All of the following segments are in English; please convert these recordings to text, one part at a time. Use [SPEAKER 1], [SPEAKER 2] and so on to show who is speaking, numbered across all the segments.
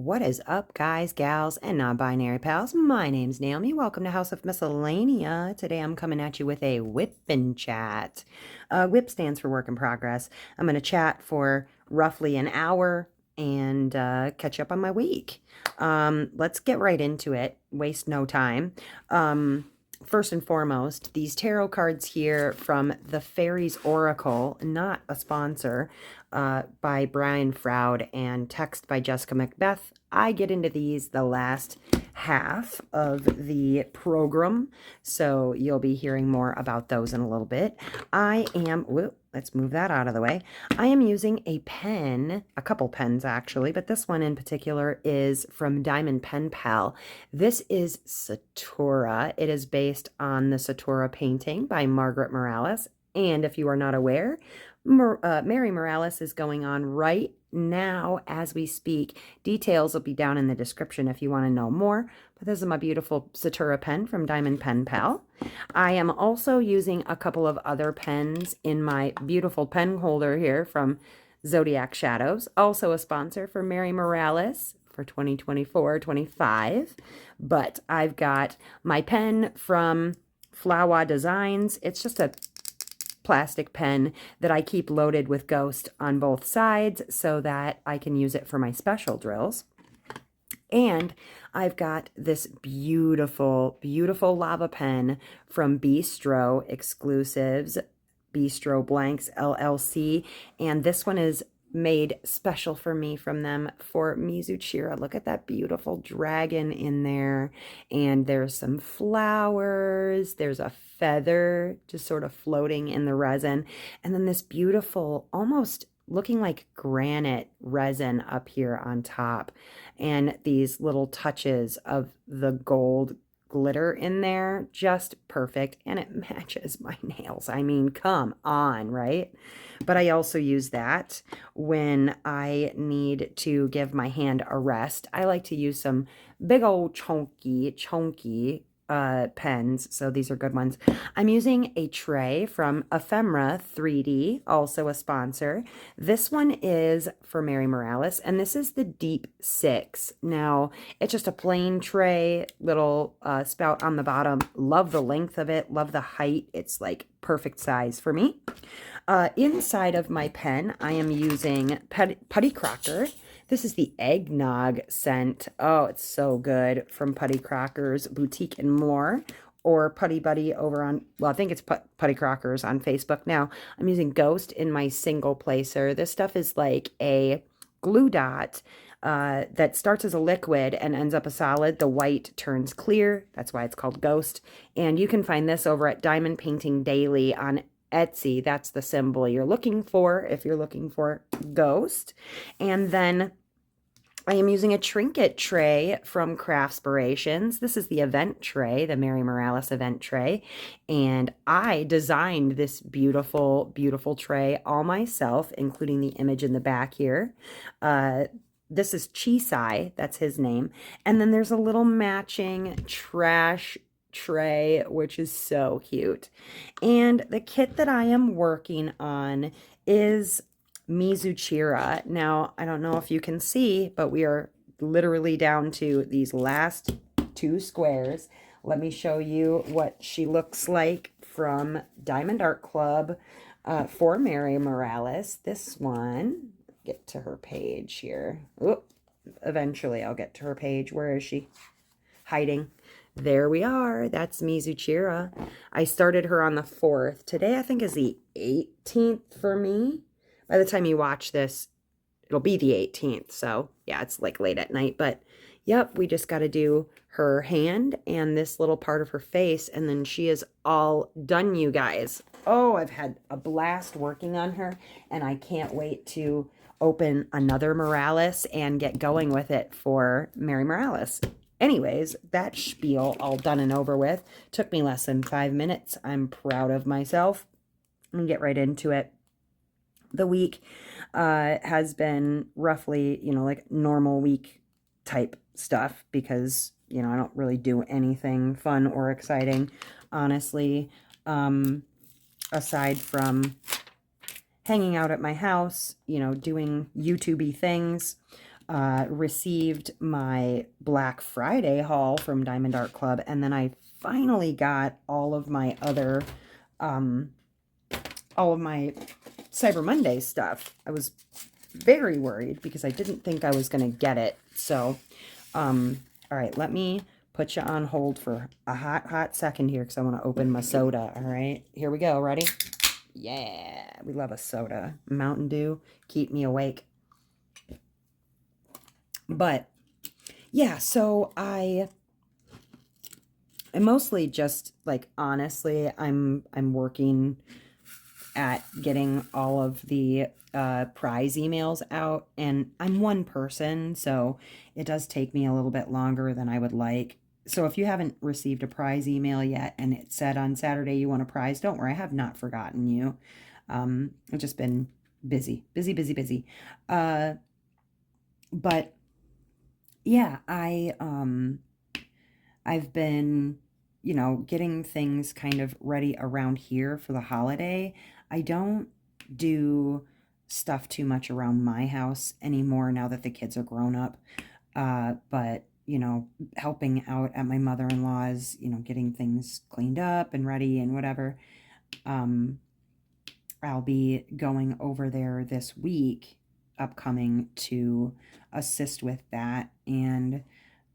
[SPEAKER 1] What is up, guys, gals, and non-binary pals? My name's Naomi. Welcome to House of Miscellania. Today I'm coming at you with a WIP and chat. WIP stands for work in progress. I'm going to chat for roughly an hour and catch up on my week. Let's get right into it. Waste no time. First and foremost, these tarot cards here from the Fairies Oracle, not a sponsor, by Brian Froud and text by Jessica Macbeth. I get into these the last half of the program, so you'll be hearing more about those in a little bit. Let's move that out of the way. I am using a pen, a couple pens actually, but this one in particular is from Diamond Pen Pal. This is Satura. It is based on the Satura painting by Margaret Morales. And if you are not aware, Mary Morales is going on right now as we speak. Details will be down in the description if you want to know more. But this is my beautiful Satura pen from Diamond Pen Pal. I am also using a couple of other pens in my beautiful pen holder here from Zodiac Shadows, also a sponsor for Mary Morales for 2024-25. But I've got my pen from Flowa Designs. It's just a plastic pen that I keep loaded with Ghost on both sides so that I can use it for my special drills. And I've got this beautiful, beautiful lava pen from Bistro Exclusives, Bistro Blanks LLC. And this one is made special for me from them for Mizuchira. Look at that beautiful dragon in there. And there's some flowers. There's a feather just sort of floating in the resin. And then this beautiful, almost looking like granite resin up here on top. And these little touches of the gold glitter in there, just perfect. And it matches my nails. I mean, come on, right? But I also use that when I need to give my hand a rest. I like to use some big old chunky pens, so these are good ones. I'm using a tray from Ephemera 3D, also a sponsor. This one is for Mary Morales, and this is the Deep 6. Now, it's just a plain tray, little spout on the bottom. Love the length of it, love the height. It's like perfect size for me. Inside of my pen, I am using Putty Crocker. This is the eggnog scent. Oh, it's so good, from Putty Crocker's Boutique and More, or Putty Buddy over on, well, I think it's Putty Crocker's on Facebook now. I'm using Ghost in my single placer. This stuff is like a glue dot that starts as a liquid and ends up a solid. The white turns clear. That's why it's called Ghost. And you can find this over at Diamond Painting Daily on Etsy. That's the symbol you're looking for if you're looking for Ghost. And then I am using a trinket tray from Craftspirations. This is the event tray, the Mary Morales event tray. And I designed this beautiful, beautiful tray all myself, including the image in the back here. This is Chisai, that's his name. And then there's a little matching trash tray, which is so cute. And the kit that I am working on is Mizuchira. Now, I don't know if you can see, but we are literally down to these last two squares. Let me show you what she looks like from Diamond Art Club for Mary Morales. This one, get to her page here. Oop, eventually I'll get to her page. Where is she? Hiding. There we are. That's Mizuchira. I started her on the 4th. Today, I think, is the 18th for me. By the time you watch this, it'll be the 18th. So, yeah, it's like late at night. But, yep, we just got to do her hand and this little part of her face. And then she is all done, you guys. Oh, I've had a blast working on her. And I can't wait to open another Morales and get going with it for Mary Morales. Anyways, that spiel all done and over with. Took me less than 5 minutes. I'm proud of myself. Let me get right into it. The week has been roughly, like normal week type stuff because, I don't really do anything fun or exciting, honestly, aside from hanging out at my house, doing YouTube-y things. received my Black Friday haul from Diamond Art Club, and then I finally got all of my other, um, all of my Cyber Monday stuff. I was very worried because I didn't think I was going to get it. So, all right, let me put you on hold for a hot second here because I want to open my soda. All right, here we go. Ready? Yeah, we love a soda. Mountain Dew, keep me awake. But yeah, so I mostly just like honestly, I'm working at getting all of the prize emails out, and I'm one person, so it does take me a little bit longer than I would like. So if you haven't received a prize email yet and it said on Saturday you want a prize, don't worry, I have not forgotten you. I've just been busy. But yeah, I've been, getting things kind of ready around here for the holiday. I don't do stuff too much around my house anymore now that the kids are grown up. But, helping out at my mother-in-law's, getting things cleaned up and ready and whatever. I'll be going over there this week, upcoming, to assist with that. And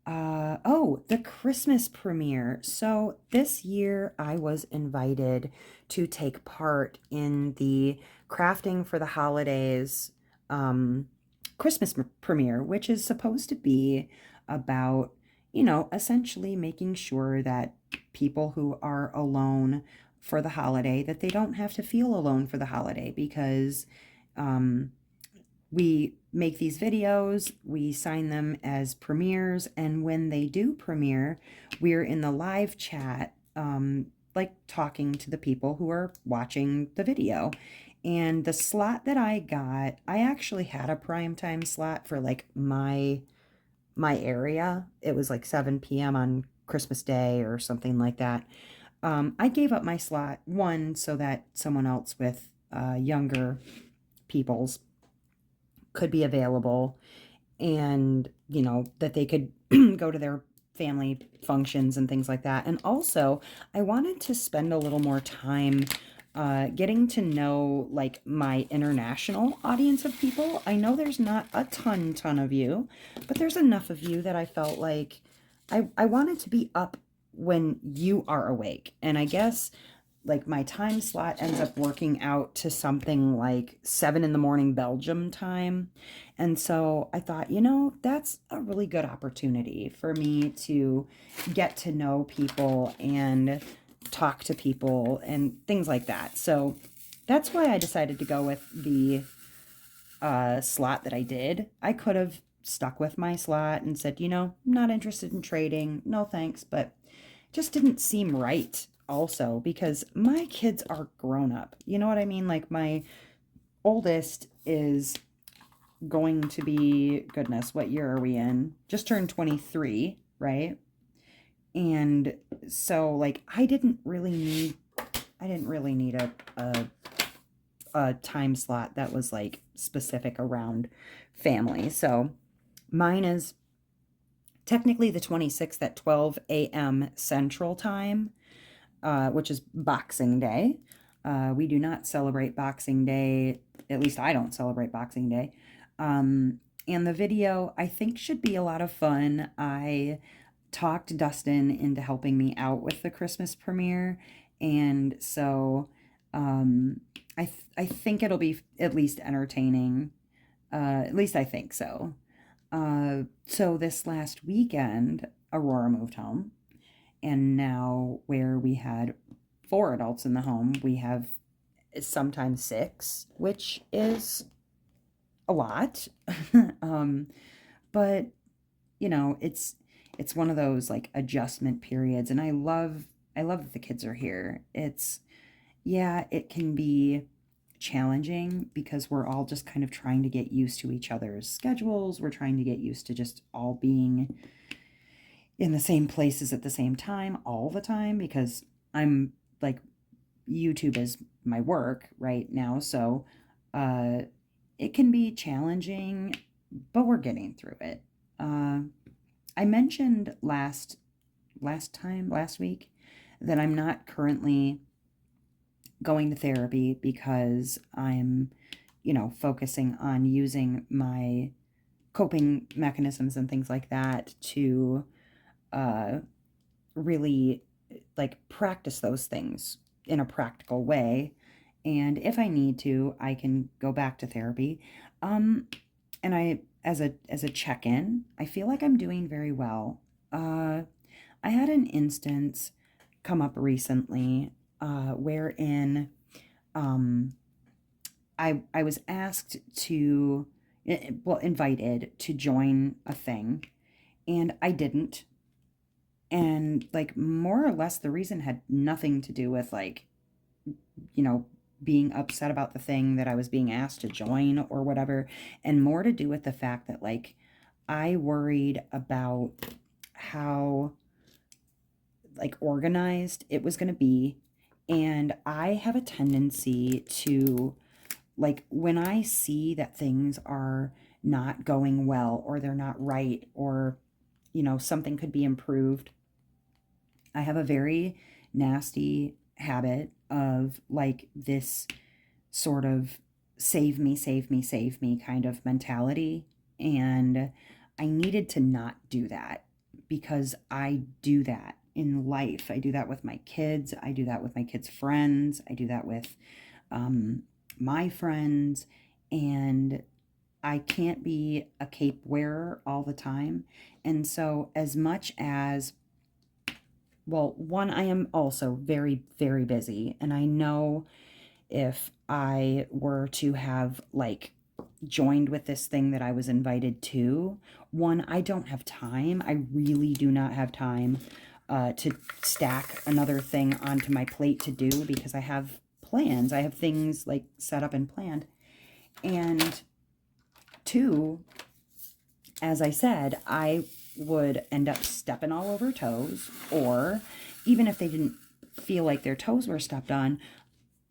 [SPEAKER 1] oh, the Christmas premiere. So this year I was invited to take part in the Crafting for the Holidays Christmas premiere, which is supposed to be about, essentially making sure that people who are alone for the holiday, that they don't have to feel alone for the holiday, because we make these videos, we sign them as premieres, and when they do premiere, we're in the live chat, like talking to the people who are watching the video. And the slot that I got, I actually had a primetime slot for like my area. It was like 7 p.m. on Christmas Day or something like that. I gave up my slot, one, so that someone else with younger peoples could be available, and that they could go to their family functions and things like that. And also I wanted to spend a little more time getting to know like my international audience of people. I know there's not a ton of you, but there's enough of you that I felt like I wanted to be up when you are awake. And I guess like my time slot ends up working out to something like 7 in the morning Belgium time. And so I thought, that's a really good opportunity for me to get to know people and talk to people and things like that. So that's why I decided to go with the slot that I did. I could have stuck with my slot and said, I'm not interested in trading. No thanks. But just didn't seem right also, because my kids are grown up. You know what I mean? Like my oldest is going to be, goodness, what year are we in? Just turned 23, right? And so like I didn't really need a time slot that was like specific around family. So mine is technically the 26th at 12 a.m. Central Time, which is Boxing Day. We do not celebrate Boxing Day. At least I don't celebrate Boxing Day. And the video, I think, should be a lot of fun. I talked Dustin into helping me out with the Christmas premiere. And so I think it'll be at least entertaining. At least I think so. So this last weekend, Aurora moved home. And now where we had 4 adults in the home, we have sometimes 6, which is a lot. But it's one of those like adjustment periods, and I love that the kids are here. It can be challenging because we're all just kind of trying to get used to each other's schedules. We're trying to get used to just all being in the same places at the same time all the time, because I'm like, YouTube is my work right now. So it can be challenging but we're getting through it. I mentioned last week that I'm not currently going to therapy because I'm, focusing on using my coping mechanisms and things like that to really like practice those things in a practical way. And if I need to, I can go back to therapy. And as a check-in, I feel like I'm doing very well. I had an instance come up recently wherein I was asked to, invited to join a thing, and I didn't. And like more or less, the reason had nothing to do with like, you know, being upset about the thing that I was being asked to join or whatever, and more to do with the fact that like I worried about how like organized it was going to be. And I have a tendency to, like, when I see that things are not going well or they're not right or, something could be improved, I have a very nasty habit of like this sort of save me, save me, save me kind of mentality. And I needed to not do that because I do that in life. I do that with my kids. I do that with my kids' friends. I do that with my friends. And I can't be a cape wearer all the time. And so, as much as, well, one, I am also very, very busy. And I know if I were to have like joined with this thing that I was invited to, one, I don't have time. I really do not have time to stack another thing onto my plate to do because I have plans. I have things like set up and planned. And two, as I said, I would end up stepping all over toes, or even if they didn't feel like their toes were stepped on,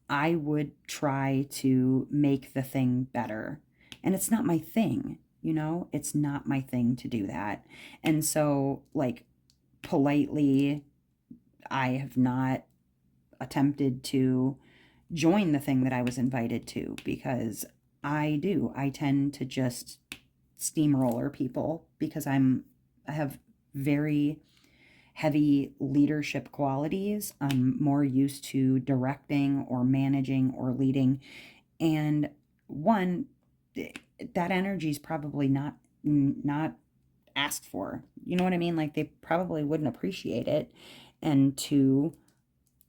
[SPEAKER 1] I would try to make the thing better. And it's not my thing, it's not my thing to do that. And so, like, politely, I have not attempted to join the thing that I was invited to because I tend to just steamroller people because I have very heavy leadership qualities. I'm more used to directing or managing or leading. And one, that energy is probably not asked for. You know what I mean? Like they probably wouldn't appreciate it. And two,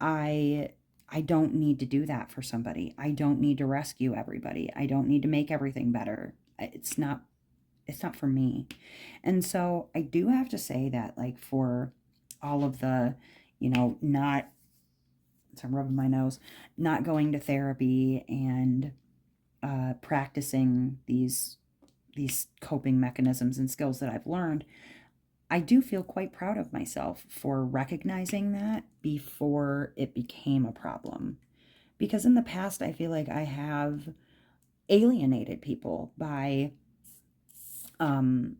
[SPEAKER 1] I I don't need to do that for somebody. I don't need to rescue everybody. I don't need to make everything better. It's not for me. And so I do have to say that, like, for all of the, not, so I'm rubbing my nose, not going to therapy and practicing these coping mechanisms and skills that I've learned, I do feel quite proud of myself for recognizing that before it became a problem. Because in the past, I feel like I have alienated people by kind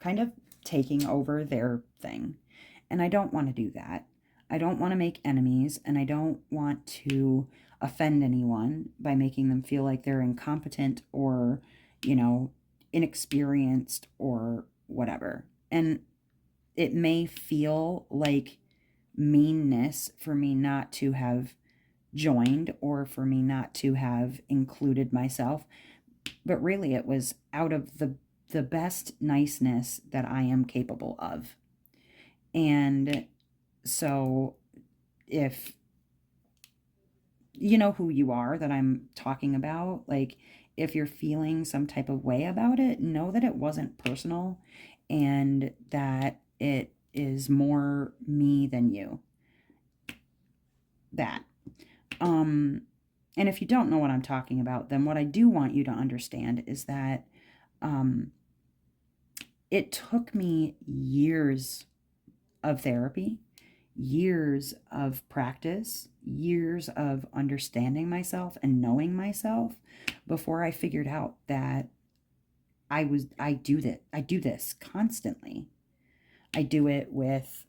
[SPEAKER 1] of taking over their thing. And I don't want to do that. I don't want to make enemies, and I don't want to offend anyone by making them feel like they're incompetent or, inexperienced or whatever. And it may feel like meanness for me not to have joined or for me not to have included myself, but really it was out of the best niceness that I am capable of. And so if you know who you are that I'm talking about, like if you're feeling some type of way about it, know that it wasn't personal and that it is more me than you. That. And if you don't know what I'm talking about, then what I do want you to understand is that it took me years of therapy, years of practice, years of understanding myself and knowing myself before I figured out that I do this constantly. I do it with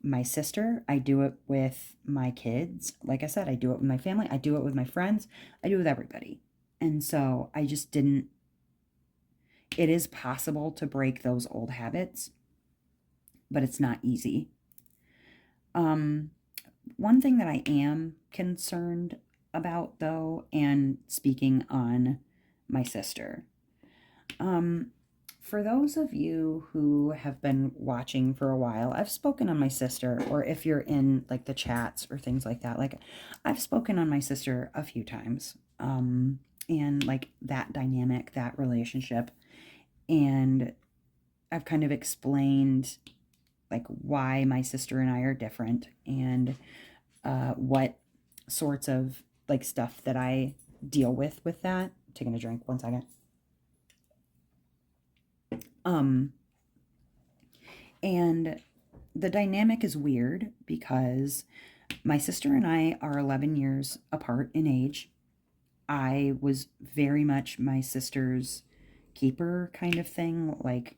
[SPEAKER 1] my sister. I do it with my kids. Like I said, I do it with my family. I do it with my friends. I do it with everybody. And so I just didn't, it is possible to break those old habits, but it's not easy. One thing that I am concerned about, though, and speaking on my sister, for those of you who have been watching for a while, I've spoken on my sister, or if you're in like the chats or things like that, like I've spoken on my sister a few times, and like that dynamic, that relationship, and I've kind of explained like why my sister and I are different, and what sorts of like stuff that I deal with that. Taking a drink, 1 second. And the dynamic is weird because my sister and I are 11 years apart in age. I was very much my sister's keeper kind of thing. Like,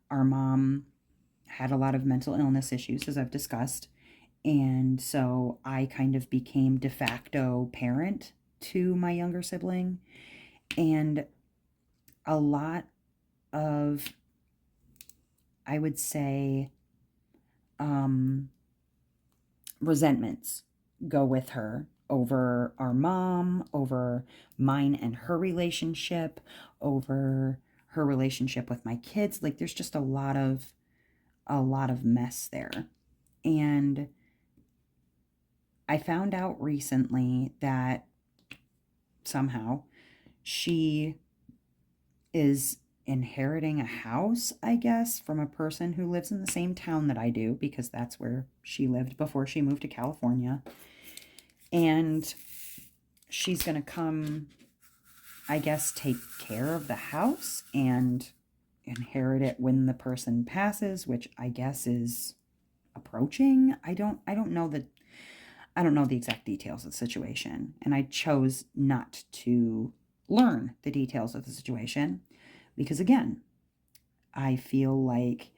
[SPEAKER 1] our mom had a lot of mental illness issues, as I've discussed. And so I kind of became de facto parent to my younger sibling. And a lot of, I would say, resentments go with her over our mom, over mine and her relationship, over her relationship with my kids. Like, there's just a lot of mess there. And I found out recently that somehow she is inheriting a house, I guess, from a person who lives in the same town that I do, because that's where she lived before she moved to California. And she's going to come, I guess, take care of the house and inherit it when the person passes, which I guess is approaching. I don't know the exact details of the situation, and I chose not to learn the details of the situation because, again, I feel like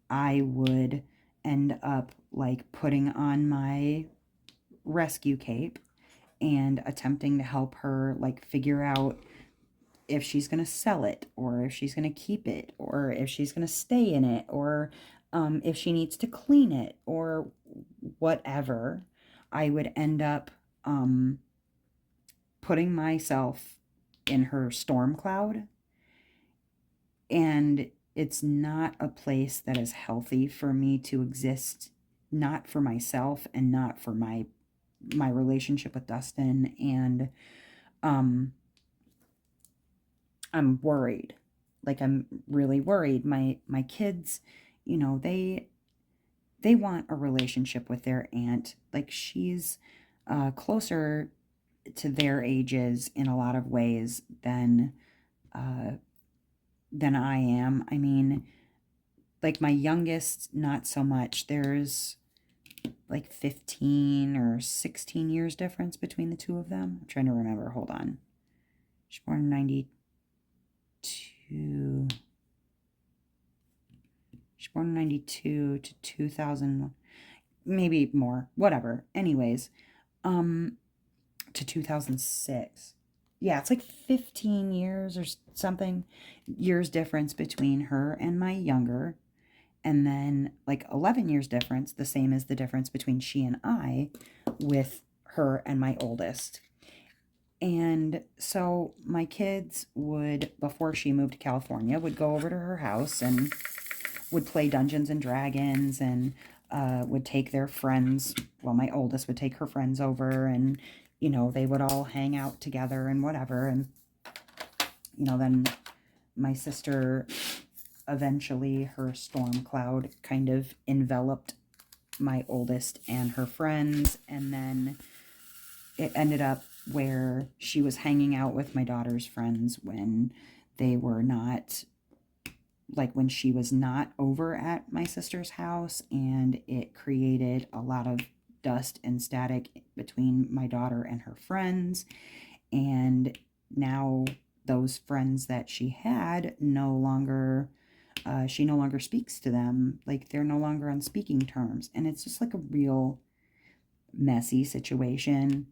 [SPEAKER 1] I would end up like putting on my rescue cape and attempting to help her like figure out if she's going to sell it, or if she's going to keep it, or if she's going to stay in it, or if she needs to clean it, or whatever. I would end up putting myself in her storm cloud, and it's not a place that is healthy for me to exist, not for myself and not for my relationship with Dustin. And I'm worried. Like, I'm really worried. My kids, they want a relationship with their aunt. Like, she's closer to their ages in a lot of ways than I am. I mean, like, my youngest, not so much. There's like 15 or 16 years difference between the two of them. I'm trying to remember. Hold on. She's born in 92. She's born in 92 to 2000, maybe more, whatever. Anyways, to 2006. Yeah, it's like 15 years or something years difference between her and my younger. And then like 11 years difference, the same as the difference between she and I with her and my oldest. And so my kids would, before she moved to California, would go over to her house and would play Dungeons and Dragons, and would take their friends. Well, my oldest would take her friends over, and, they would all hang out together and whatever. And, then my sister, eventually her storm cloud kind of enveloped my oldest and her friends. And then it ended up where she was hanging out with my daughter's friends when they were not, like when she was not over at my sister's house, and it created a lot of dust and static between my daughter and her friends. And now those friends that she had no longer, she no longer speaks to them. Like, they're no longer on speaking terms. And it's just like a real messy situation.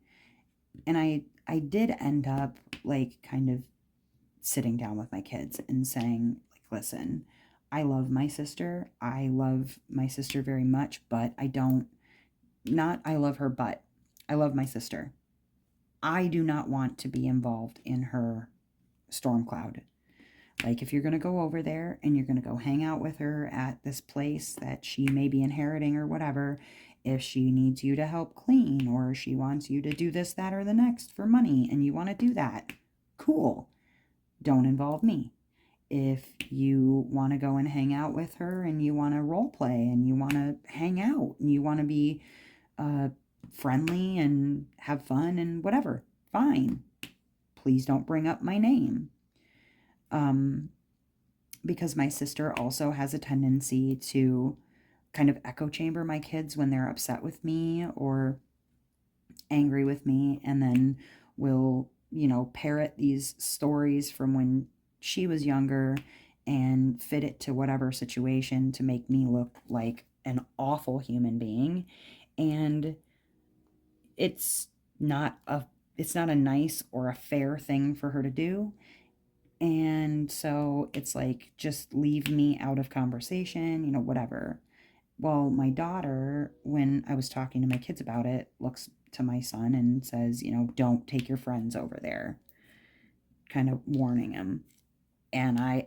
[SPEAKER 1] And I did end up like kind of sitting down with my kids and saying, like, listen, I love my sister. I love my sister very much, but I don't, not I love her, but I love my sister. I do not want to be involved in her storm cloud. Like, if you're going to go over there and you're going to go hang out with her at this place that she may be inheriting or whatever, if she needs you to help clean or she wants you to do this, that, or the next for money and you want to do that, cool. Don't involve me. If you want to go and hang out with her and you want to role play and you want to hang out and you want to be friendly and have fun and whatever, fine. Please don't bring up my name. Because my sister also has a tendency to kind of echo chamber my kids when they're upset with me or angry with me, and then will, parrot these stories from when she was younger and fit it to whatever situation to make me look like an awful human being. And it's not a nice or a fair thing for her to do. And so it's like, just leave me out of conversation, whatever. Well, my daughter, when I was talking to my kids about it, looks to my son and says, don't take your friends over there, kind of warning him. And I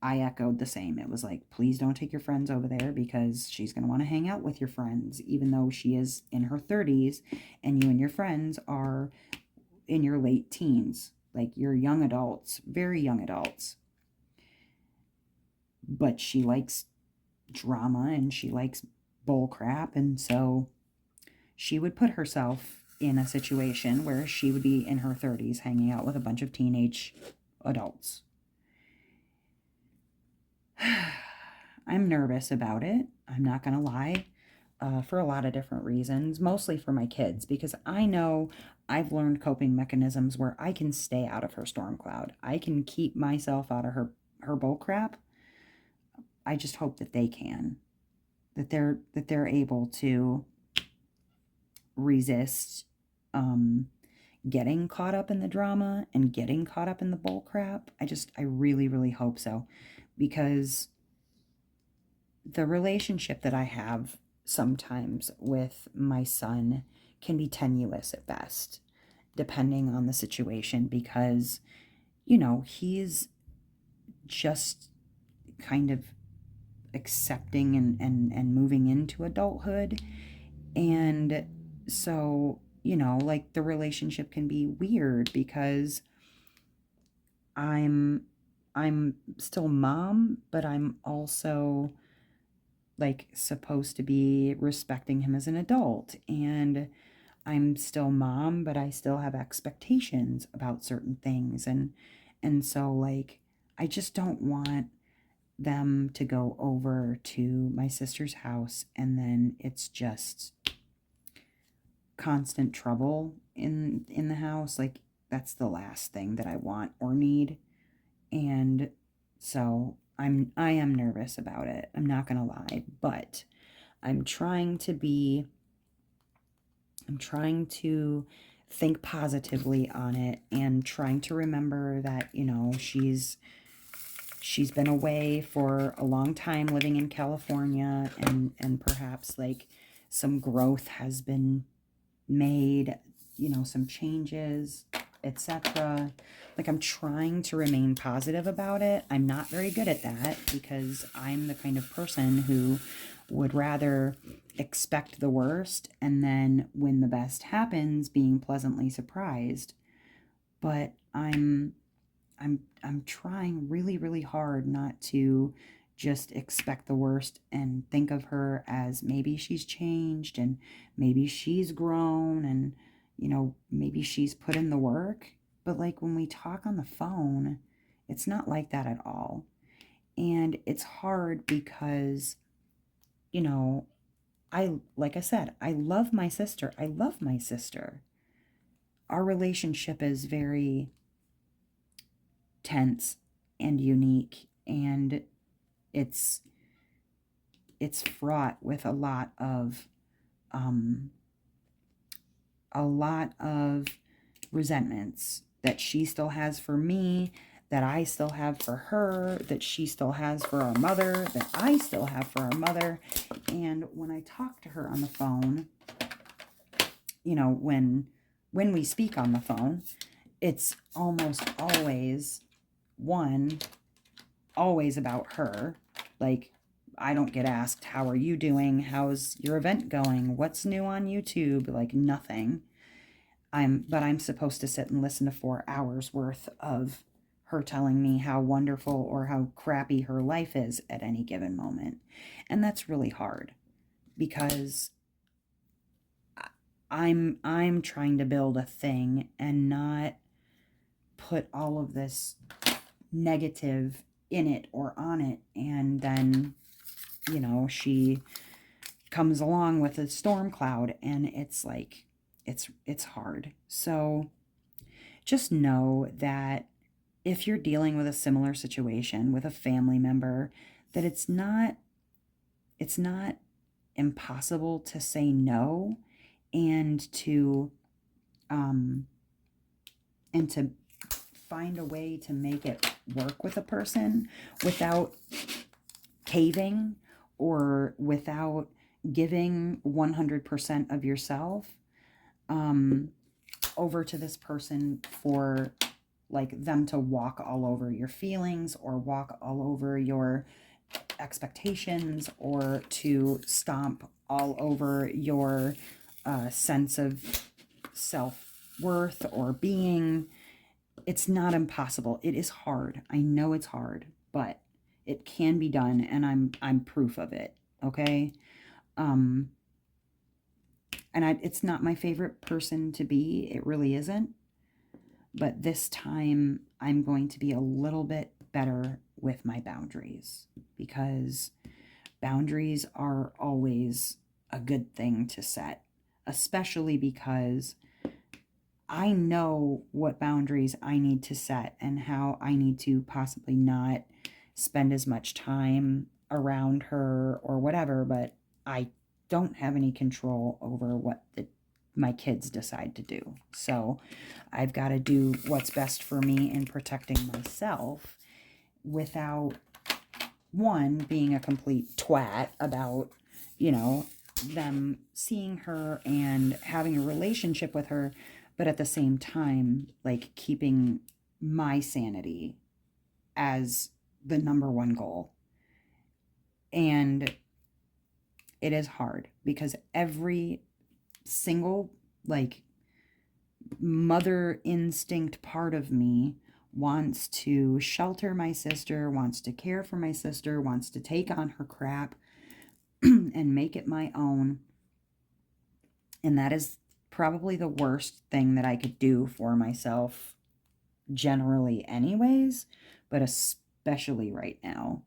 [SPEAKER 1] echoed the same. It was like, please don't take your friends over there because she's going to want to hang out with your friends, even though she is in her 30s and you and your friends are in your late teens. Like, you're young adults, very young adults. But she likes drama and she likes bull crap. And so she would put herself in a situation where she would be in her 30s hanging out with a bunch of teenage adults. I'm nervous about it. I'm not going to lie. For a lot of different reasons, mostly for my kids, because I know I've learned coping mechanisms where I can stay out of her storm cloud. I can keep myself out of her bull crap. I just hope that they can, that they're able to resist getting caught up in the drama and getting caught up in the bull crap. I really, really hope so, because the relationship that I have sometimes with my son can be tenuous at best, depending on the situation, because, he's just kind of accepting and moving into adulthood. And so, like, the relationship can be weird because I'm still mom, but I'm also like supposed to be respecting him as an adult, and I'm still mom, but I still have expectations about certain things. And so, like, I just don't want them to go over to my sister's house and then it's just constant trouble in the house. Like, that's the last thing that I want or need. And so I am nervous about it. I'm not going to lie, but I'm trying to think positively on it and trying to remember that, she's been away for a long time living in California, and perhaps like some growth has been made, some changes, etc. Like, I'm trying to remain positive about it. I'm not very good at that because I'm the kind of person who would rather expect the worst and then when the best happens, being pleasantly surprised. But I'm trying really, really hard not to just expect the worst and think of her as maybe she's changed and maybe she's grown and, maybe she's put in the work. But like, when we talk on the phone, it's not like that at all. And it's hard because, like I said, I love my sister. I love my sister. Our relationship is very tense and unique, and it's fraught with a lot of resentments that she still has for me, that I still have for her, that she still has for our mother, that I still have for our mother. And when I talk to her on the phone, you know, when we speak on the phone, it's almost always about her. Like, I don't get asked, how are you doing? How's your event going? What's new on YouTube? Like, nothing. But I'm supposed to sit and listen to 4 hours worth of her telling me how wonderful or how crappy her life is at any given moment. And that's really hard, because I'm trying to build a thing and not put all of this negative in it or on it. And then, you know, she comes along with a storm cloud, and it's like, it's hard. So just know that if you're dealing with a similar situation with a family member, that it's not impossible to say no, and to find a way to make it work with a person without caving or without giving 100% of yourself over to this person, for like them to walk all over your feelings or walk all over your expectations, or to stomp all over your sense of self-worth or being. It's not impossible. It is hard. I know it's hard, but it can be done, and I'm proof of it. Okay. And it's not my favorite person to be. It really isn't. But this time I'm going to be a little bit better with my boundaries, because boundaries are always a good thing to set, especially because I know what boundaries I need to set and how I need to possibly not spend as much time around her or whatever, but I don't have any control over what my kids decide to do. So I've got to do what's best for me in protecting myself without, one, being a complete twat about, you know, them seeing her and having a relationship with her, but at the same time, like, keeping my sanity as the number one goal. And it is hard, because every single, like, mother instinct part of me wants to shelter my sister, wants to care for my sister, wants to take on her crap and make it my own. And that is probably the worst thing that I could do for myself generally anyways, but especially right now.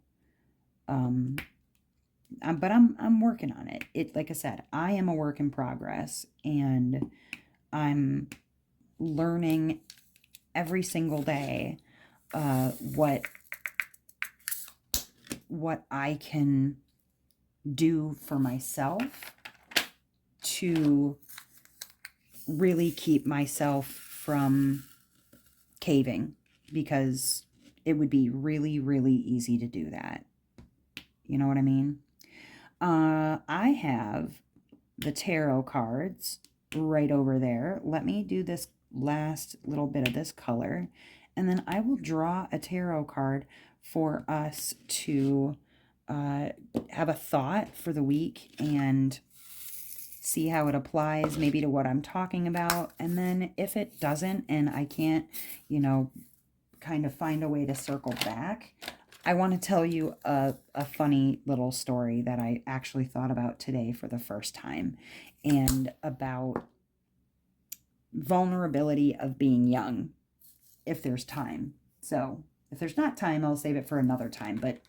[SPEAKER 1] But I'm working on it. Like I said, I am a work in progress, and I'm learning every single day what I can do for myself to really keep myself from caving, because it would be really, really easy to do that. You know what I mean? I have the tarot cards right over there. Let me do this last little bit of this color, and then I will draw a tarot card for us to have a thought for the week and see how it applies maybe to what I'm talking about. And then if it doesn't, and I can't, you know, kind of find a way to circle back, I want to tell you a funny little story that I actually thought about today for the first time, and about vulnerability of being young, if there's time. So if there's not time, I'll save it for another time, but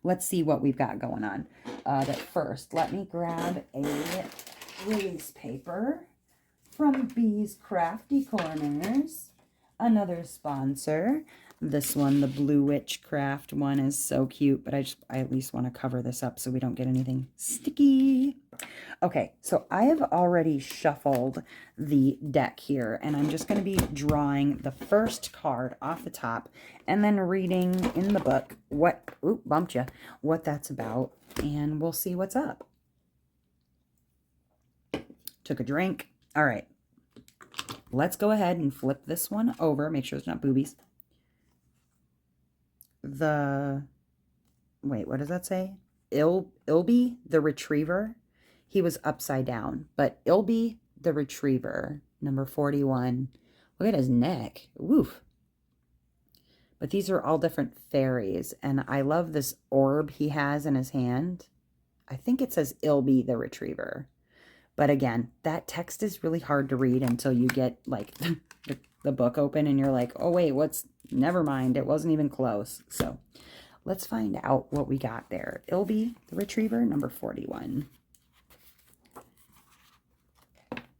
[SPEAKER 1] let's see what we've got going on. But first, let me grab a release paper from Bee's Crafty Corners. another sponsor. This one, the Blue Witchcraft one, is so cute, but I at least want to cover this up so we don't get anything sticky. Okay, so I have already shuffled the deck here, and I'm just going to be drawing the first card off the top and then reading in the book what, oop, bumped you, what that's about, and we'll see what's up. Took a drink. All right, let's go ahead and flip this one over. Make sure it's not boobies. Wait, what does that say? Ilby, the retriever. He was upside down, but Ilby, the retriever, number 41. Look at his neck. Woof. But these are all different fairies, and I love this orb he has in his hand. I think it says Ilby, the retriever. But again, that text is really hard to read until you get like the book open and you're like, oh wait, never mind, it wasn't even close. So let's find out what we got there. Ilby, the retriever, number 41.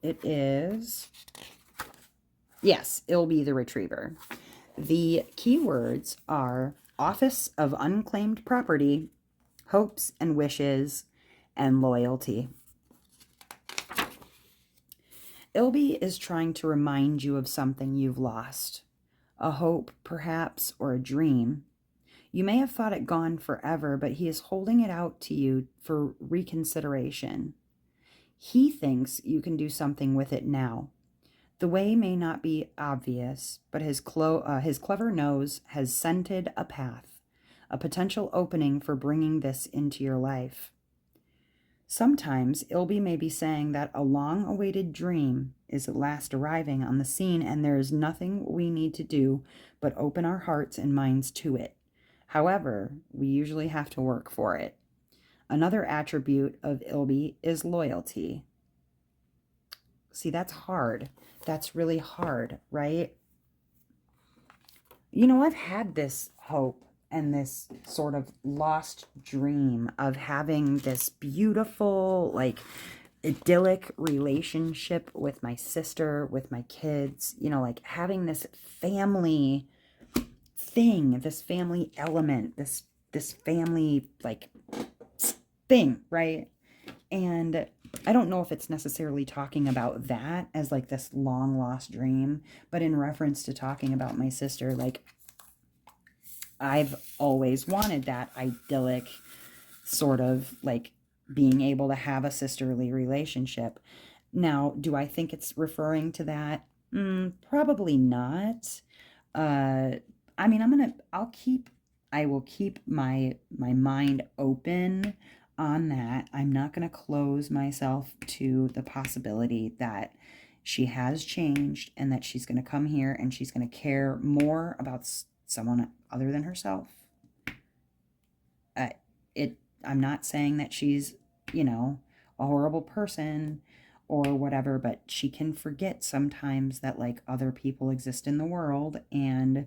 [SPEAKER 1] It is, yes, Ilby, the retriever. The keywords are Office of Unclaimed Property, Hopes and Wishes, and Loyalty. Ilby is trying to remind you of something you've lost. A hope, perhaps, or a dream. You may have thought it gone forever, but he is holding it out to you for reconsideration. He thinks you can do something with it now. The way may not be obvious, but his clever nose has scented a path, a potential opening for bringing this into your life. Sometimes Ilby may be saying that a long-awaited dream is at last arriving on the scene, and there is nothing we need to do but open our hearts and minds to it. However, we usually have to work for it. Another attribute of Ilby is loyalty. See, that's hard. That's really hard, right? You know, I've had this hope and this sort of lost dream of having this beautiful, like, idyllic relationship with my sister, with my kids, you know, like having this family thing, this family element, this family, like, thing, right? And I don't know if it's necessarily talking about that as like this long lost dream, but in reference to talking about my sister, like, I've always wanted that idyllic sort of like being able to have a sisterly relationship. Now, do I think it's referring to that? Probably not. I mean, I will keep my mind open on that. I'm not going to close myself to the possibility that she has changed and that she's going to come here and she's going to care more about someone other than herself. I'm not saying that she's, you know, a horrible person or whatever, but she can forget sometimes that like other people exist in the world and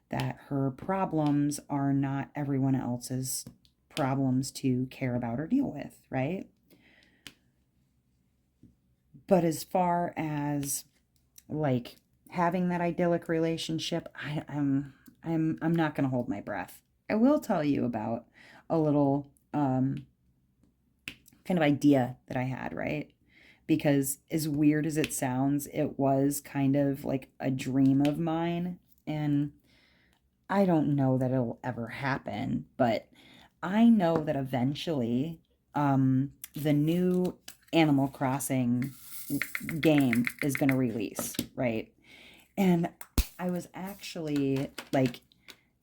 [SPEAKER 1] that her problems are not everyone else's problems to care about or deal with, right? But as far as like having that idyllic relationship, I'm not going to hold my breath. I will tell you about a little kind of idea that I had, right? Because as weird as it sounds, it was kind of like a dream of mine, and I don't know that it'll ever happen, but I know that eventually the new Animal Crossing game is going to release, right? And I was actually like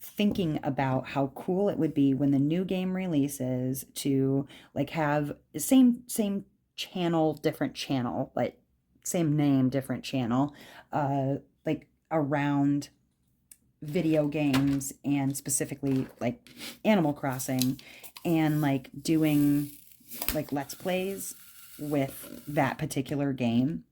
[SPEAKER 1] thinking about how cool it would be when the new game releases to like have same channel, different channel, like same name, different channel, like around video games and specifically like Animal Crossing, and like doing like Let's Plays with that particular game.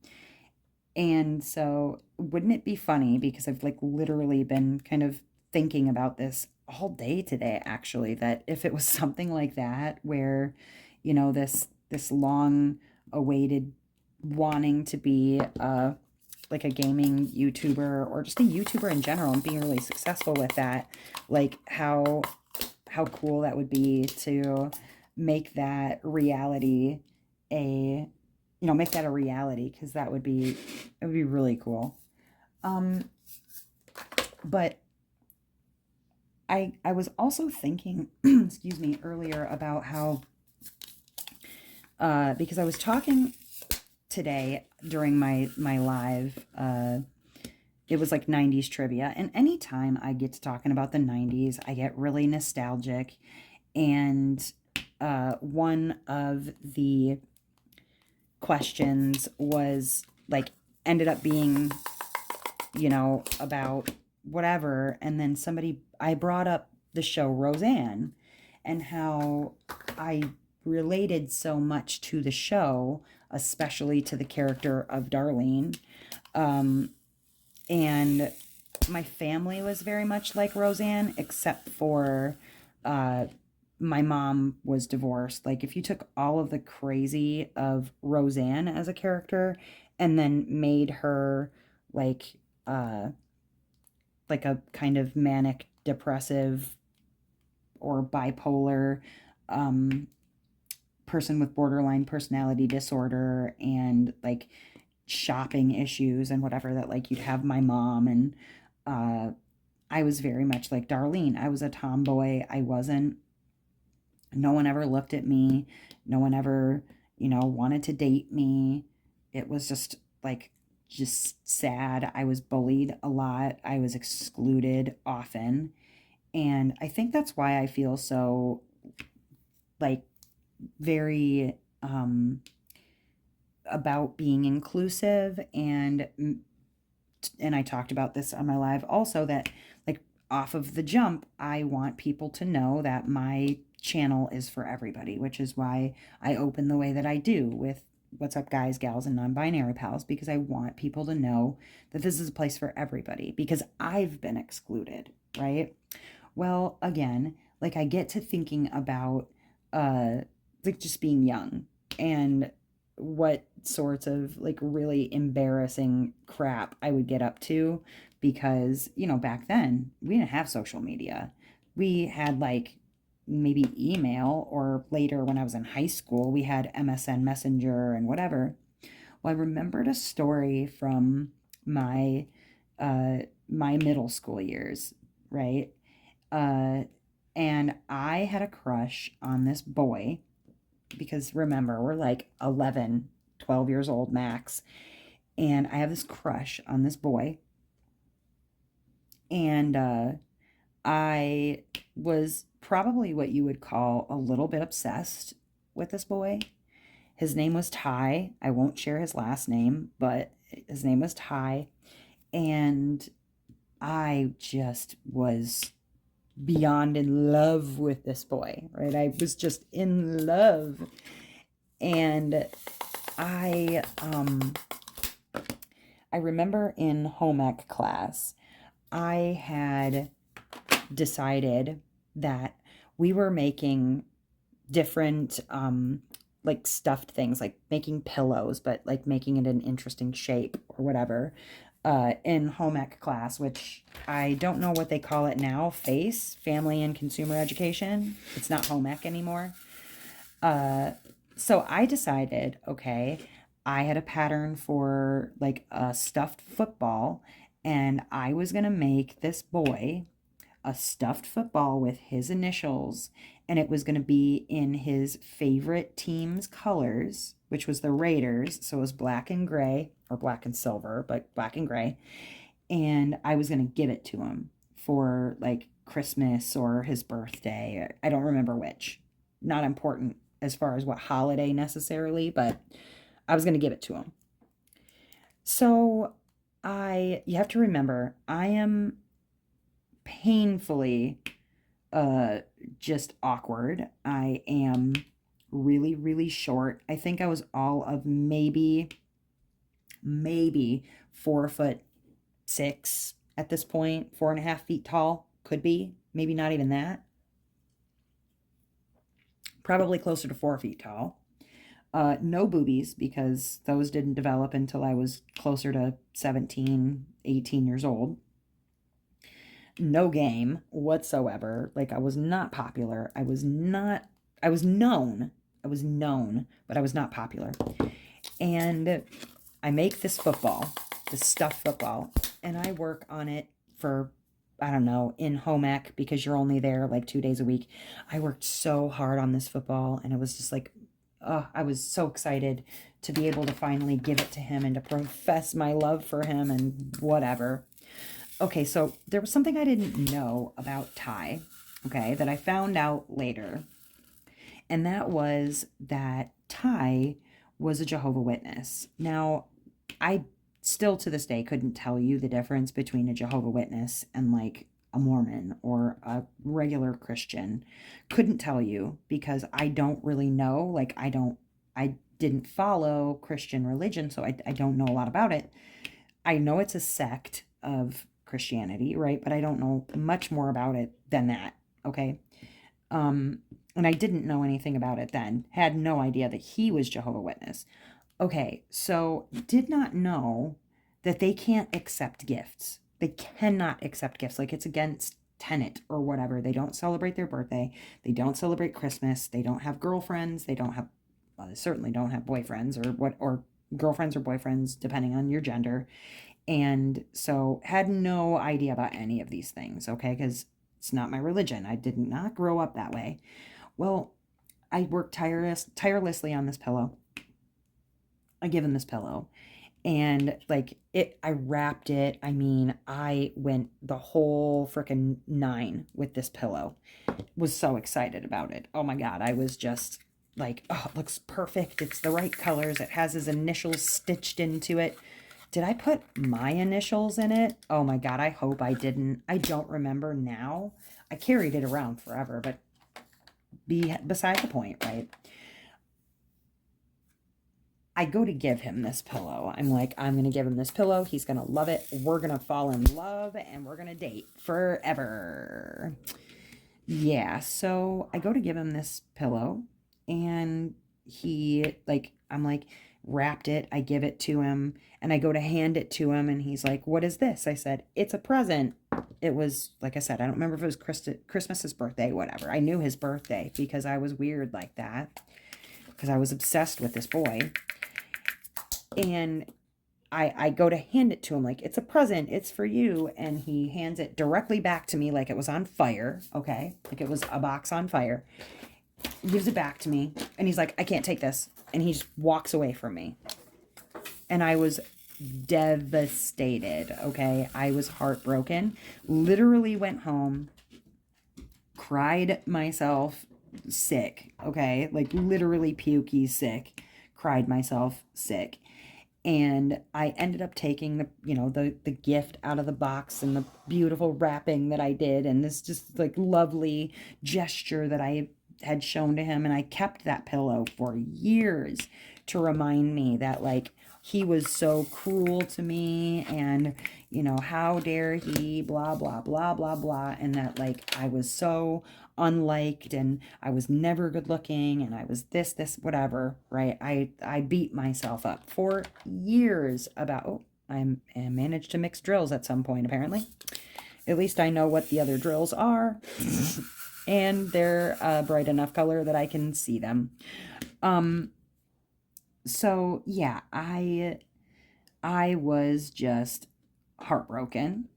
[SPEAKER 1] And so wouldn't it be funny, because I've like literally been kind of thinking about this all day today, actually, that if it was something like that where, you know, this long awaited wanting to be a like a gaming YouTuber or just a YouTuber in general and being really successful with that, like how cool that would be to make that reality make that a reality, because it would be really cool. But I was also thinking, excuse me, earlier about how, because I was talking today during my live, it was like 90s trivia, and anytime I get to talking about the 90s, I get really nostalgic, and one of the questions was like, ended up being, about whatever, and then I brought up the show Roseanne and how I related so much to the show, especially to the character of Darlene. And my family was very much like Roseanne, except for my mom was divorced. Like, if you took all of the crazy of Roseanne as a character and then made her like a kind of manic depressive or bipolar person with borderline personality disorder and like shopping issues and whatever, that like you'd have my mom. And I was very much like Darlene. I was a tomboy. No one ever looked at me. No one ever, wanted to date me. It was just sad. I was bullied a lot. I was excluded often. And I think that's why I feel so like very about being inclusive. And I talked about this on my live also, that like off of the jump, I want people to know that my channel is for everybody, which is why I open the way that I do with what's up, guys, gals, and non-binary pals, because I want people to know that this is a place for everybody, because I've been excluded, right? Well, again, like I get to thinking about like just being young and what sorts of like really embarrassing crap I would get up to, because, back then we didn't have social media. We had like maybe email, or later when I was in high school, we had MSN Messenger and whatever. Well, I remembered a story from my my middle school years, right? And I had a crush on this boy, because remember, we're like 11, 12 years old max. And I have this crush on this boy. And I was probably what you would call a little bit obsessed with this boy. His name was Ty. I won't share his last name, but his name was Ty. And I just was beyond in love with this boy, right? I was just in love. And I remember in home ec class, I had decided that we were making different like stuffed things, like making pillows, but like making it an interesting shape or whatever, in home ec class, which I don't know what they call it now. Family and Consumer Education. It's not home ec anymore. So I decided, okay, I had a pattern for like a stuffed football, and I was going to make this boy a stuffed football with his initials, and it was going to be in his favorite team's colors, which was the Raiders. So it was black and gray, or black and silver, but black and gray. And I was going to give it to him for like Christmas or his birthday. I don't remember which. Not important as far as what holiday necessarily, but I was going to give it to him. So you have to remember, I am painfully just awkward. I am really, really short. I think I was all of maybe 4'6" at this point, 4.5 feet tall, could be, maybe not even that. Probably closer to 4 feet tall. No boobies, because those didn't develop until I was closer to 17, 18 years old. No game whatsoever. Like, I was not popular. I was not, I was known. I was known, but I was not popular. And I make this football, this stuffed football, and I work on it for, I don't know, in home ec, because you're only there like 2 days a week. I worked so hard on this football, and it was just like, I was so excited to be able to finally give it to him and to profess my love for him and whatever. Okay, so there was something I didn't know about Ty, okay, that I found out later. And that was that Ty was a Jehovah's Witness. Now, I still to this day couldn't tell you the difference between a Jehovah's Witness and like a Mormon or a regular Christian. Couldn't tell you, because I don't really know. Like, I didn't follow Christian religion, so I don't know a lot about it. I know it's a sect of Christianity, right? But I don't know much more about it than that, okay? And I didn't know anything about it then. Had no idea that he was Jehovah's Witness. Okay, so did not know that they can't accept gifts. They cannot accept gifts. Like, it's against tenet or whatever. They don't celebrate their birthday. They don't celebrate Christmas. They don't have girlfriends. They don't have, well, they certainly don't have boyfriends, or girlfriends or boyfriends, depending on your gender. And so had no idea about any of these things, okay? Because it's not my religion. I did not grow up that way. Well, I worked tirelessly on this pillow. I give him this pillow, and like I wrapped it. I mean, I went the whole freaking 9 with this pillow. Was so excited about it. Oh my God. I was just like, oh, it looks perfect. It's the right colors. It has his initials stitched into it. Did I put my initials in it? Oh my God, I hope I didn't. I don't remember now. I carried it around forever, but beside the point, right? I go to give him this pillow. I'm like, I'm going to give him this pillow. He's going to love it. We're going to fall in love, and we're going to date forever. Yeah, so I go to give him this pillow, and he, like, I'm like, wrapped it. I give it to him, and I go to hand it to him, and he's like, what is this? I said, it's a present. It was, like I said, I don't remember if it was Christmas's birthday, whatever. I knew his birthday because I was weird like that, because I was obsessed with this boy. And I go to hand it to him like, it's a present, it's for you. And he hands it directly back to me like it was on fire, okay? Like it was a box on fire. He gives it back to me, and he's like, I can't take this. And he just walks away from me. And I was devastated, okay? I was heartbroken. Literally went home, cried myself sick, okay? Like literally pukey sick. Cried myself sick. And I ended up taking the gift out of the box and the beautiful wrapping that I did, and this just like lovely gesture that I had shown to him. And I kept that pillow for years to remind me that, like, he was so cruel to me, and how dare he, blah blah blah blah blah, and that, like, I was so unliked, and I was never good looking, and I was this whatever, right? I beat myself up for years about, oh, I managed to mix drills at some point, apparently. At least I know what the other drills are, and they're a bright enough color that I can see them. So yeah, I was just heartbroken.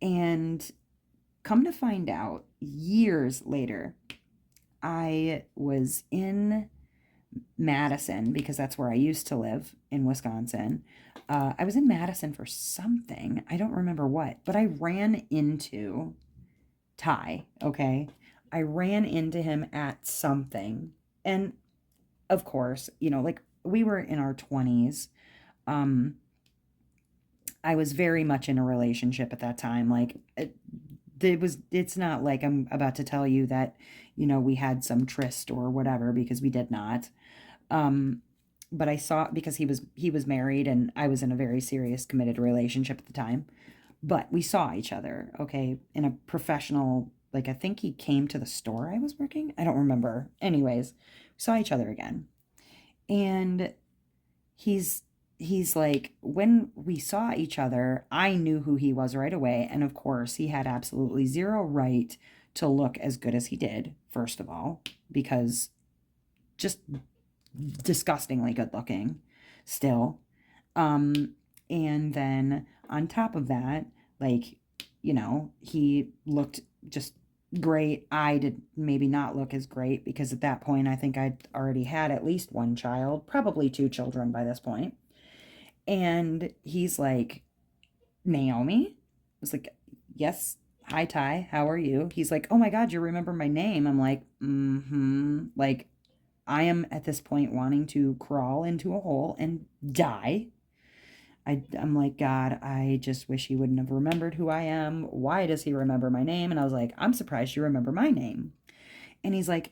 [SPEAKER 1] And come to find out, years later, I was in Madison, because that's where I used to live in Wisconsin. I was in Madison for something. I don't remember what, but I ran into Ty, okay? I ran into him at something. And of course, like, we were in our 20s. I was very much in a relationship at that time. Like, it's not like I'm about to tell you that, we had some tryst or whatever, because we did not. But I saw, because he was married, and I was in a very serious committed relationship at the time. But we saw each other, okay, in a professional, like, I think he came to the store I was working. I don't remember. Anyways, we saw each other again. And he's like, when we saw each other, I knew who he was right away. And of course, he had absolutely zero right to look as good as he did, first of all, because just disgustingly good looking still. And then on top of that, like, he looked just great. I did maybe not look as great because at that point, I think I'd already had at least one child, probably two children by this point. And he's like, Naomi? I was like, yes. Hi, Ty. How are you? He's like, oh my God, you remember my name? I'm like, mm-hmm. Like, I am at this point wanting to crawl into a hole and die. I'm like, God, I just wish he wouldn't have remembered who I am. Why does he remember my name? And I was like, I'm surprised you remember my name. And he's like,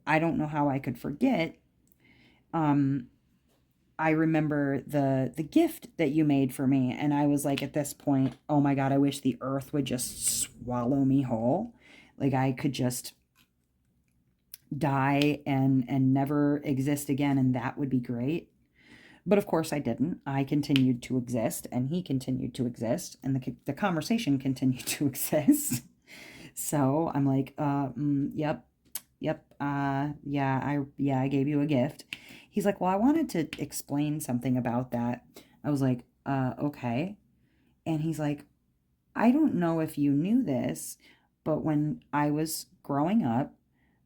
[SPEAKER 1] I don't know how I could forget. Um, I remember the gift that you made for me. And I was like, at this point, oh my God, I wish the earth would just swallow me whole. Like I could just die and never exist again, and that would be great. But of course I didn't. I continued to exist, and he continued to exist, and the conversation continued to exist. So I'm like, yep, yeah, I gave you a gift. He's like, well, I wanted to explain something about that. I was like, okay. And he's like, I don't know if you knew this, but when I was growing up,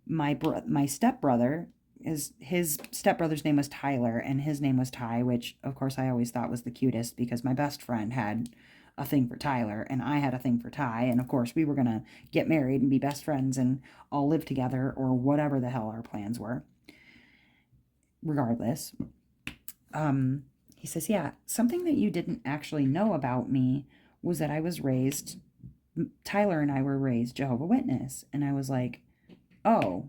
[SPEAKER 1] my stepbrother, his stepbrother's name was Tyler and his name was Ty, which of course I always thought was the cutest because my best friend had a thing for Tyler and I had a thing for Ty, and of course we were gonna get married and be best friends and all live together or whatever the hell our plans were. Regardless, he says, yeah, something that you didn't actually know about me was that I was raised, Tyler and I were raised Jehovah's Witness. And I was like, oh,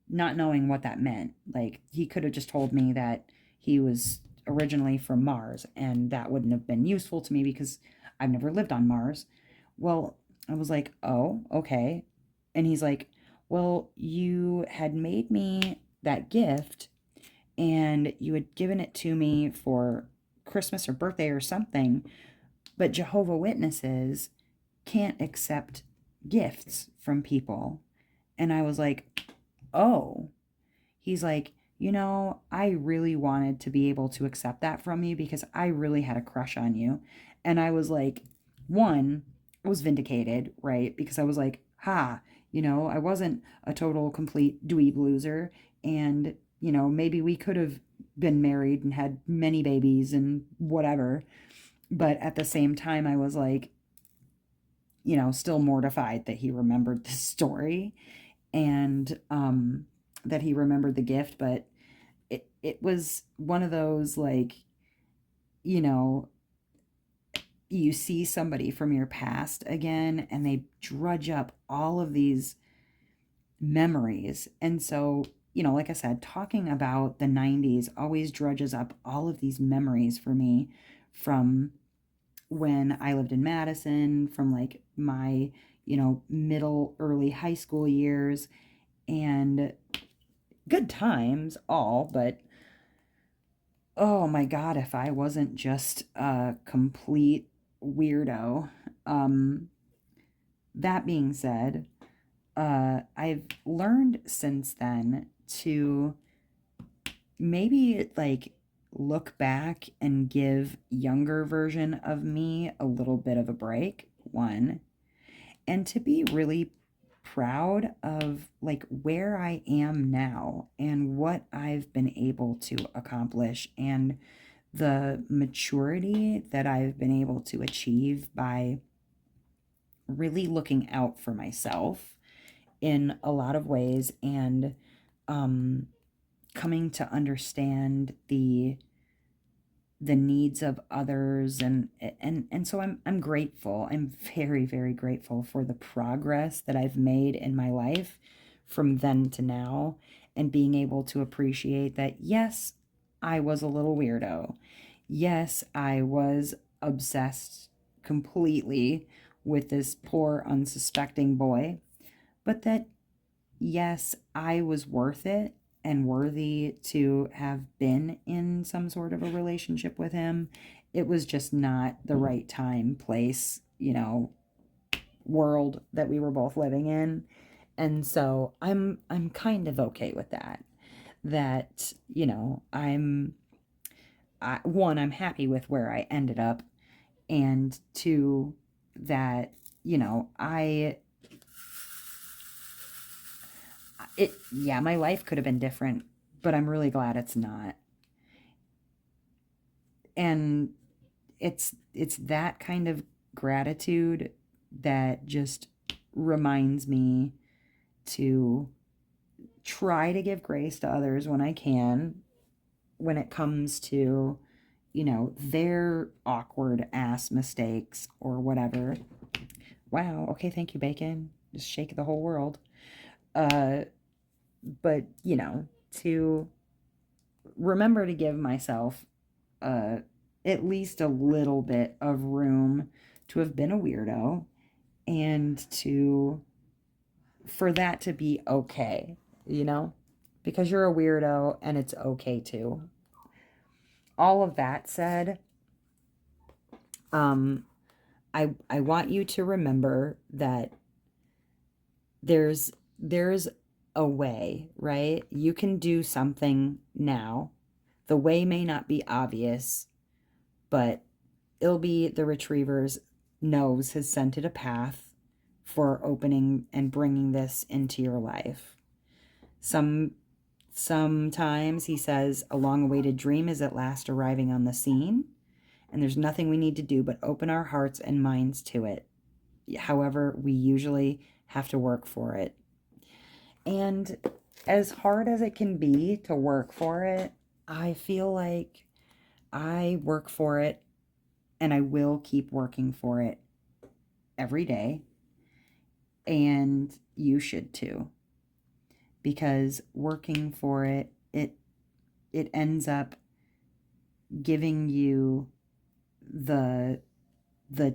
[SPEAKER 1] not knowing what that meant. Like, he could have just told me that he was originally from Mars, and that wouldn't have been useful to me because I've never lived on Mars. Well, I was like, oh, okay. And he's like, well, you had made me that gift and you had given it to me for Christmas or birthday or something, but Jehovah Witnesses can't accept gifts from people. And I was like, oh. He's like, I really wanted to be able to accept that from you because I really had a crush on you. And I was like, one, I was vindicated, right? Because I was like, I wasn't a total complete dweeb loser. And, maybe we could have been married and had many babies and whatever. But at the same time, I was like, still mortified that he remembered this story and that he remembered the gift. But it was one of those, like, you know, you see somebody from your past again and they drudge up all of these memories. And so, like I said, talking about the 90s always drudges up all of these memories for me from when I lived in Madison, from like my, middle, early high school years, and good times all, but oh my God, if I wasn't just a complete weirdo. Um, that being said, I've learned since then to maybe like look back and give younger version of me a little bit of a break, one, and to be really proud of like where I am now and what I've been able to accomplish and the maturity that I've been able to achieve by really looking out for myself in a lot of ways and um, coming to understand the needs of others and so I'm grateful. I'm very, very grateful for the progress that I've made in my life from then to now, and being able to appreciate that yes, I was a little weirdo. Yes, I was obsessed completely with this poor unsuspecting boy, but that yes, I was worth it, and worthy to have been in some sort of a relationship with him. It was just not the right time, place, world that we were both living in. And so I'm kind of okay with that. That, I'm happy with where I ended up, and two, that, my life could have been different, but I'm really glad it's not. And it's that kind of gratitude that just reminds me to try to give grace to others when I can, when it comes to, their awkward ass mistakes or whatever. Wow, okay, thank you, bacon. Just shake the whole world. But, to remember to give myself at least a little bit of room to have been a weirdo, and for that to be okay, because you're a weirdo and it's okay too. All of that said, I want you to remember that there's a way, right? You can do something now. The way may not be obvious, but Ilby the Retriever's nose has scented a path for opening and bringing this into your life. Sometimes he says a long-awaited dream is at last arriving on the scene, and there's nothing we need to do but open our hearts and minds to it. However, we usually have to work for it. And as hard as it can be to work for it, I feel like I work for it, and I will keep working for it every day. And you should too. Because working for it, it ends up giving you the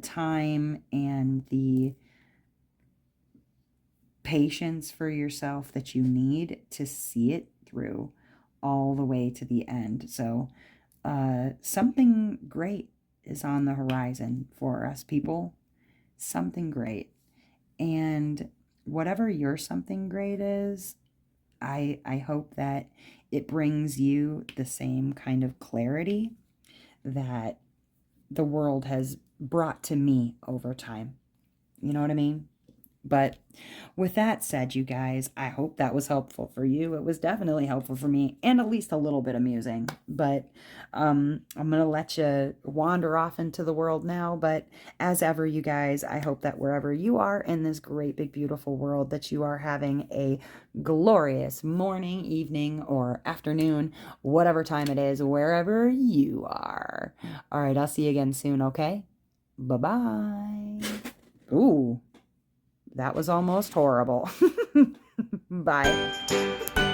[SPEAKER 1] time and the patience for yourself that you need to see it through all the way to the end. So something great is on the horizon for us people. Something great. And whatever your something great is, I hope that it brings you the same kind of clarity that the world has brought to me over time. You know what I mean? But with that said, you guys, I hope that was helpful for you. It was definitely helpful for me, and at least a little bit amusing. But I'm going to let you wander off into the world now. But as ever, you guys, I hope that wherever you are in this great, big, beautiful world, that you are having a glorious morning, evening, or afternoon, whatever time it is, wherever you are. All right, I'll see you again soon, okay? Bye-bye. Ooh. That was almost horrible. Bye.